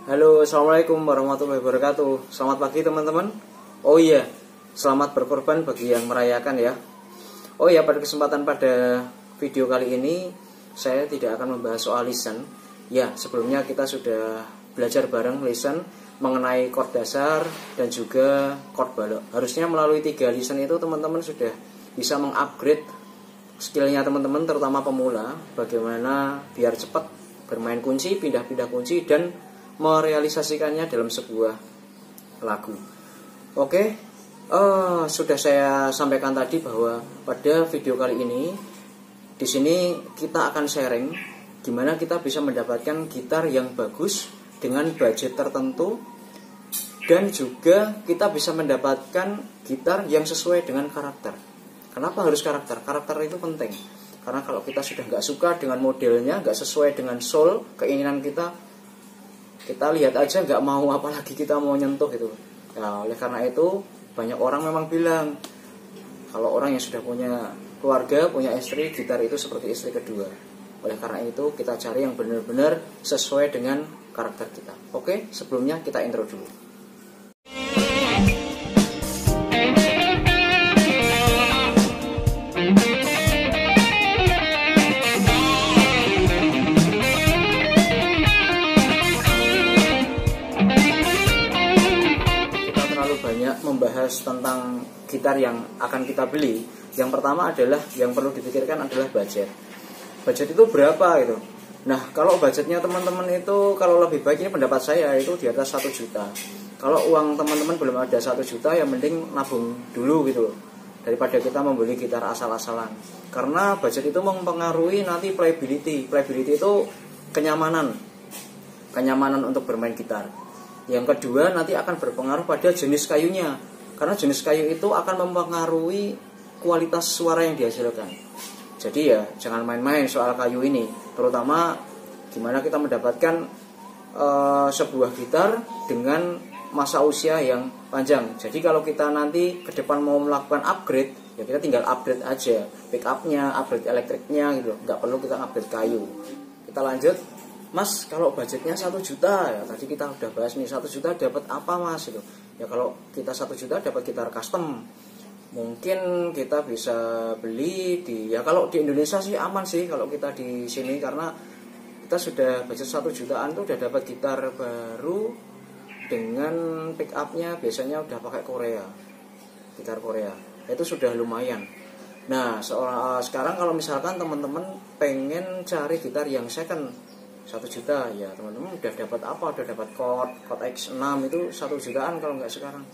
Halo, assalamualaikum warahmatullahi wabarakatuh. Selamat pagi teman-teman. Oh iya, selamat berkorban bagi yang merayakan ya. Oh iya, pada video kali ini saya tidak akan membahas soal lisan. Ya, sebelumnya kita sudah belajar bareng lisan mengenai chord dasar dan juga chord balok. Harusnya melalui 3 lisan itu teman-teman sudah bisa mengupgrade skillnya teman-teman, terutama pemula, bagaimana biar cepat bermain kunci, pindah-pindah kunci, dan merealisasikannya dalam sebuah lagu. Oke, sudah saya sampaikan tadi bahwa pada video kali ini di sini kita akan sharing gimana kita bisa mendapatkan gitar yang bagus dengan budget tertentu, dan juga kita bisa mendapatkan gitar yang sesuai dengan karakter. Kenapa harus karakter? Karakter itu penting, karena kalau kita sudah nggak suka dengan modelnya, nggak sesuai dengan soul keinginan kita lihat aja nggak mau, apalagi kita mau nyentuh gitu. Nah, oleh karena itu banyak orang memang bilang kalau orang yang sudah punya keluarga, punya istri, gitar itu seperti istri kedua. Oleh karena itu kita cari yang benar-benar sesuai dengan karakter kita. Oke, sebelumnya kita intro dulu. Membahas tentang gitar yang akan kita beli, yang pertama adalah yang perlu dipikirkan adalah budget. Budget itu berapa gitu. Nah, kalau budgetnya teman-teman itu, kalau lebih baik, ini pendapat saya, itu di atas 1 juta. Kalau uang teman-teman belum ada 1 juta, ya mending nabung dulu gitu loh, daripada kita membeli gitar asal-asalan. Karena budget itu mempengaruhi nanti playability. Playability itu kenyamanan untuk bermain gitar. Yang kedua, nanti akan berpengaruh pada jenis kayunya, karena jenis kayu itu akan mempengaruhi kualitas suara yang dihasilkan. Jadi ya jangan main-main soal kayu ini, terutama gimana kita mendapatkan sebuah gitar dengan masa usia yang panjang. Jadi kalau kita nanti ke depan mau melakukan upgrade, ya kita tinggal upgrade aja pick up-nya, upgrade elektriknya gitu, nggak perlu kita upgrade kayu. Kita lanjut. Mas, kalau budgetnya 1 juta, ya tadi kita udah bahas nih, 1 juta dapat apa mas itu? Ya kalau kita 1 juta dapat gitar custom, mungkin kita bisa beli ya kalau di Indonesia sih aman sih kalau kita di sini, karena kita sudah budget 1 jutaan tuh udah dapat gitar baru dengan pick up-nya biasanya udah pakai Korea, gitar Korea. Itu sudah lumayan. Nah, sekarang kalau misalkan teman-teman pengen cari gitar yang second 1 juta, ya teman-teman udah dapat apa? Udah dapat chord X6 itu 1 jutaan kalau nggak sekarang.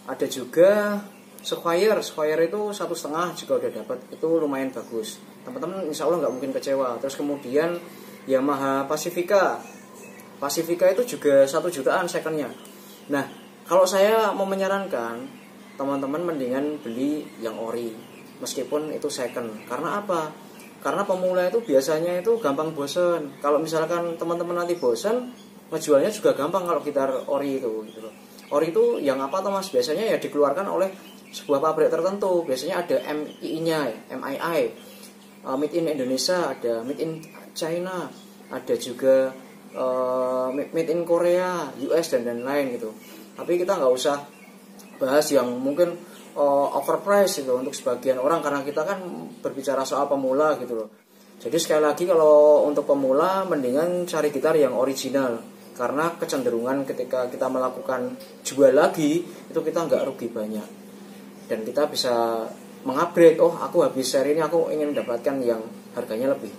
Ada juga Squire itu 1,5 juga udah dapat, itu lumayan bagus. Teman-teman insya Allah nggak mungkin kecewa. Terus kemudian Yamaha Pacifica itu juga 1 jutaan secondnya. Nah, kalau saya mau menyarankan teman-teman mendingan beli yang ori, meskipun itu second. Karena apa? Karena pemula itu biasanya itu gampang bosen. Kalau misalkan teman-teman nanti bosen, ngejualnya juga gampang kalau gitar ori itu gitu loh. Ori itu yang apa tuh mas? Biasanya ya dikeluarkan oleh sebuah pabrik tertentu. Biasanya ada MII-nya, MII, Made in Indonesia, ada Made in China, ada juga Made in Korea, US dan lain-lain gitu. Tapi kita nggak usah bahas yang mungkin overpriced itu untuk sebagian orang, karena kita kan berbicara soal pemula gitu loh. Jadi sekali lagi, kalau untuk pemula mendingan cari gitar yang original, karena kecenderungan ketika kita melakukan jual lagi itu kita nggak rugi banyak, dan kita bisa mengupgrade. Oh, aku habis seri ini aku ingin mendapatkan yang harganya lebih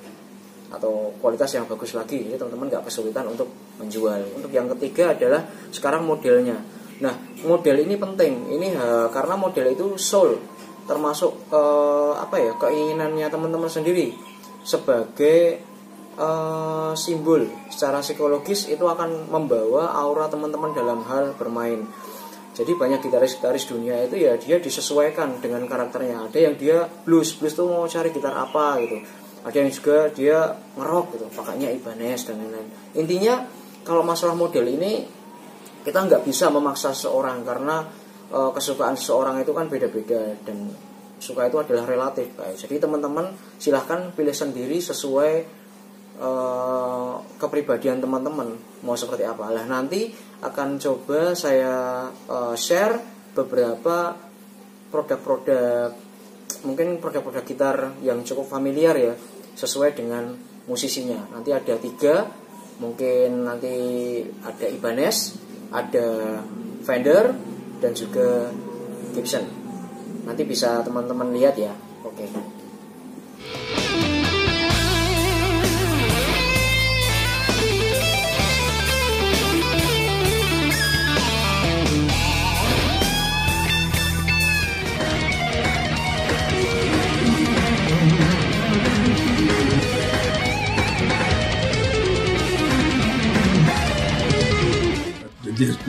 atau kualitas yang bagus lagi. Jadi teman-teman nggak kesulitan untuk menjual. Untuk yang ketiga adalah sekarang modelnya. Nah, model ini penting. Ini karena model itu soul, termasuk keinginannya teman-teman sendiri. Sebagai simbol secara psikologis itu akan membawa aura teman-teman dalam hal bermain. Jadi banyak gitaris-gitaris dunia itu ya dia disesuaikan dengan karakternya. Ada yang dia blues tuh mau cari gitar apa gitu. Ada yang juga dia ngerock gitu, pakainya Ibanez dan lain-lain. Intinya kalau masalah model ini kita nggak bisa memaksa seseorang, karena kesukaan seseorang itu kan beda-beda, dan suka itu adalah relatif guys. Jadi teman-teman silahkan pilih sendiri sesuai kepribadian teman-teman mau seperti apa. Lah nanti akan coba saya share beberapa produk-produk, mungkin produk-produk gitar yang cukup familiar ya, sesuai dengan musisinya. Nanti ada 3, mungkin nanti ada Ibanez, ada Fender, dan juga Gibson. Nanti bisa teman-teman lihat ya. Oke.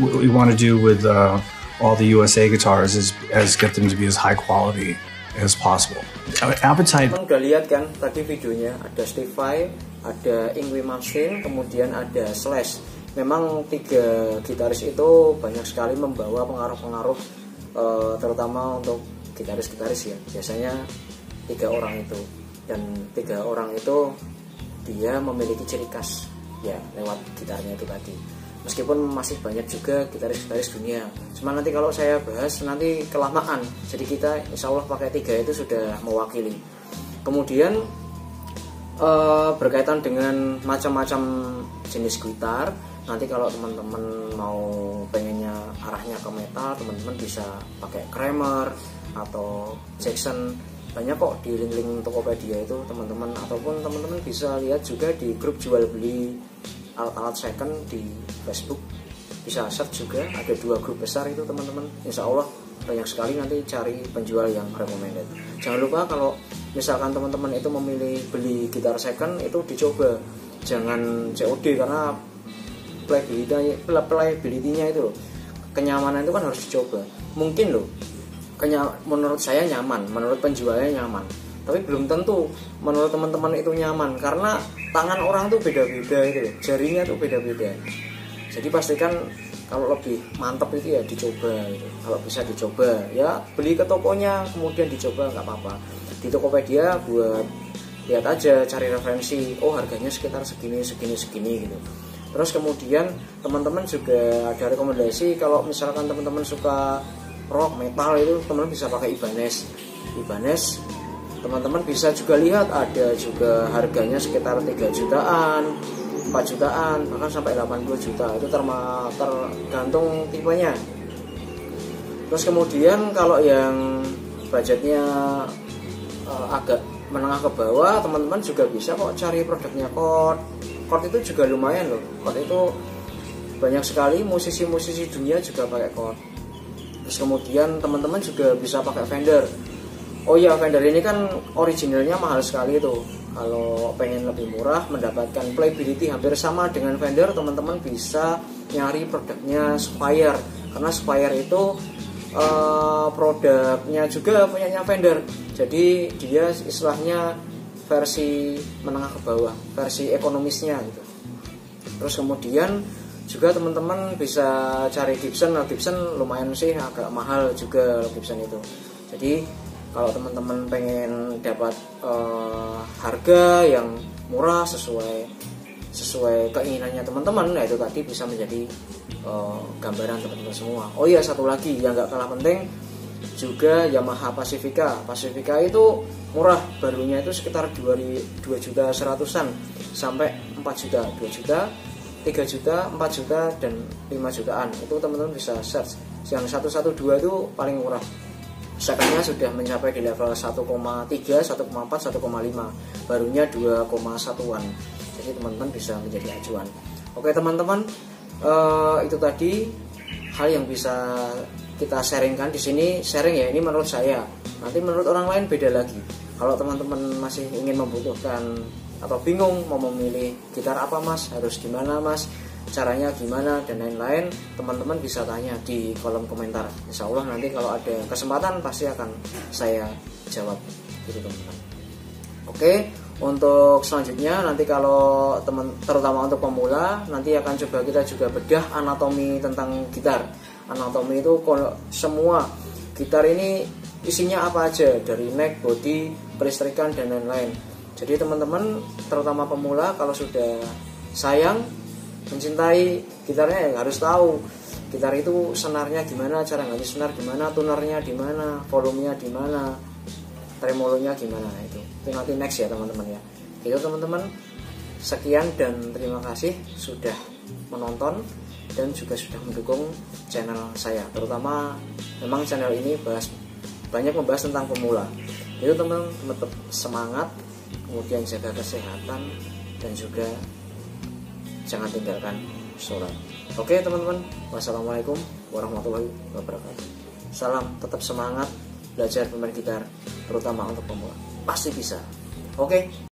What we want to do with all the USA guitars is get them to be as high quality as possible. Appetite. Teman udah lihat kan tadi videonya, ada Steve Vai, ada Yngwie Malmsteen, kemudian ada Slash. Memang 3 gitaris itu banyak sekali membawa pengaruh-pengaruh, terutama untuk gitaris-gitaris ya. Biasanya 3 orang itu, dan 3 orang itu dia memiliki ciri khas ya lewat gitarnya itu tadi. Meskipun masih banyak juga gitaris-gitaris dunia, cuma nanti kalau saya bahas nanti kelamaan. Jadi kita insya Allah pakai 3 itu sudah mewakili. Kemudian berkaitan dengan macam-macam jenis gitar, nanti kalau teman-teman mau pengennya arahnya ke metal, teman-teman bisa pakai Kramer atau Jackson. Banyak kok di link-link Tokopedia itu teman-teman, ataupun teman-teman bisa lihat juga di grup jual beli alat-alat second di Facebook. Bisa search juga, ada 2 grup besar itu teman-teman. Insya Allah banyak sekali nanti cari penjual yang recommended. Jangan lupa kalau misalkan teman-teman itu memilih beli gitar second, itu dicoba, jangan COD, karena playability-nya itu loh, kenyamanan itu kan harus dicoba. Mungkin loh menurut saya nyaman, menurut penjualnya nyaman, tapi belum tentu menurut teman-teman itu nyaman, karena tangan orang tuh beda-beda itu, jarinya tuh beda-beda. Jadi pastikan kalau lebih mantap itu ya dicoba gitu. Kalau bisa dicoba ya beli ke tokonya, kemudian dicoba nggak apa-apa. Di Tokopedia buat lihat aja, cari referensi, oh harganya sekitar segini gitu. Terus kemudian teman-teman juga ada rekomendasi, kalau misalkan teman-teman suka rock, metal itu teman-teman bisa pakai Ibanez. Teman-teman bisa juga lihat ada juga harganya sekitar 3 jutaan, 4 jutaan, bahkan sampai 80 juta. Itu tergantung tipenya. Terus kemudian kalau yang budgetnya agak menengah ke bawah, teman-teman juga bisa kok cari produknya Chord. Chord itu juga lumayan loh. Chord itu banyak sekali musisi-musisi dunia juga pakai Chord. Terus kemudian teman-teman juga bisa pakai Fender. Oh iya, Fender ini kan originalnya mahal sekali itu. Kalau pengen lebih murah, mendapatkan playability hampir sama dengan Fender, teman-teman bisa nyari produknya Spire. Karena Spire itu produknya juga punyanya Fender. Jadi dia istilahnya versi menengah ke bawah, versi ekonomisnya gitu. Terus kemudian juga teman-teman bisa cari Gibson. Nah, Gibson lumayan sih agak mahal juga Gibson itu. Jadi kalau teman-teman pengen dapat harga yang murah sesuai keinginannya teman-teman, nah itu tadi bisa menjadi gambaran teman-teman semua. Oh iya, satu lagi yang nggak kalah penting juga Yamaha Pacifica. Pacifica itu murah, barunya itu sekitar 2.100.000-an sampai 4 juta, 2 juta, 3 juta, 4 juta, dan 5 jutaan. Itu teman-teman bisa search. Yang 112 itu paling murah. Secondnya sudah mencapai di level 1,3, 1,4, 1,5. Barunya 2,1-an. Jadi teman-teman bisa menjadi acuan. Oke teman-teman, itu tadi hal yang bisa kita sharingkan di sini. Sharing ya, ini menurut saya. Nanti menurut orang lain beda lagi. Kalau teman-teman masih ingin membutuhkan atau bingung mau memilih gitar apa mas, harus gimana mas, caranya gimana, dan lain-lain, teman-teman bisa tanya di kolom komentar. Insya Allah nanti kalau ada kesempatan pasti akan saya jawab gitu teman-teman. Oke, untuk selanjutnya nanti kalau terutama untuk pemula, nanti akan coba kita juga bedah anatomi tentang gitar. Anatomi itu kalau semua gitar ini isinya apa aja, dari neck, body, kelistrikan, dan lain-lain. Jadi teman-teman, terutama pemula, kalau sudah sayang, mencintai gitarnya, ya harus tahu gitar itu senarnya gimana, cara ganti senar gimana, tunernya di mana, volumenya di mana, tremolonya gimana. Itu nanti next ya teman-teman ya. Itu teman-teman, sekian dan terima kasih sudah menonton dan juga sudah mendukung channel saya. Terutama memang channel ini banyak membahas tentang pemula. Itu teman-teman tetap semangat, kemudian jaga kesehatan dan juga jangan tinggalkan sholat. Oke teman-teman, wassalamualaikum warahmatullahi wabarakatuh. Salam, tetap semangat belajar bermain gitar, terutama untuk pemula. Pasti bisa. Oke.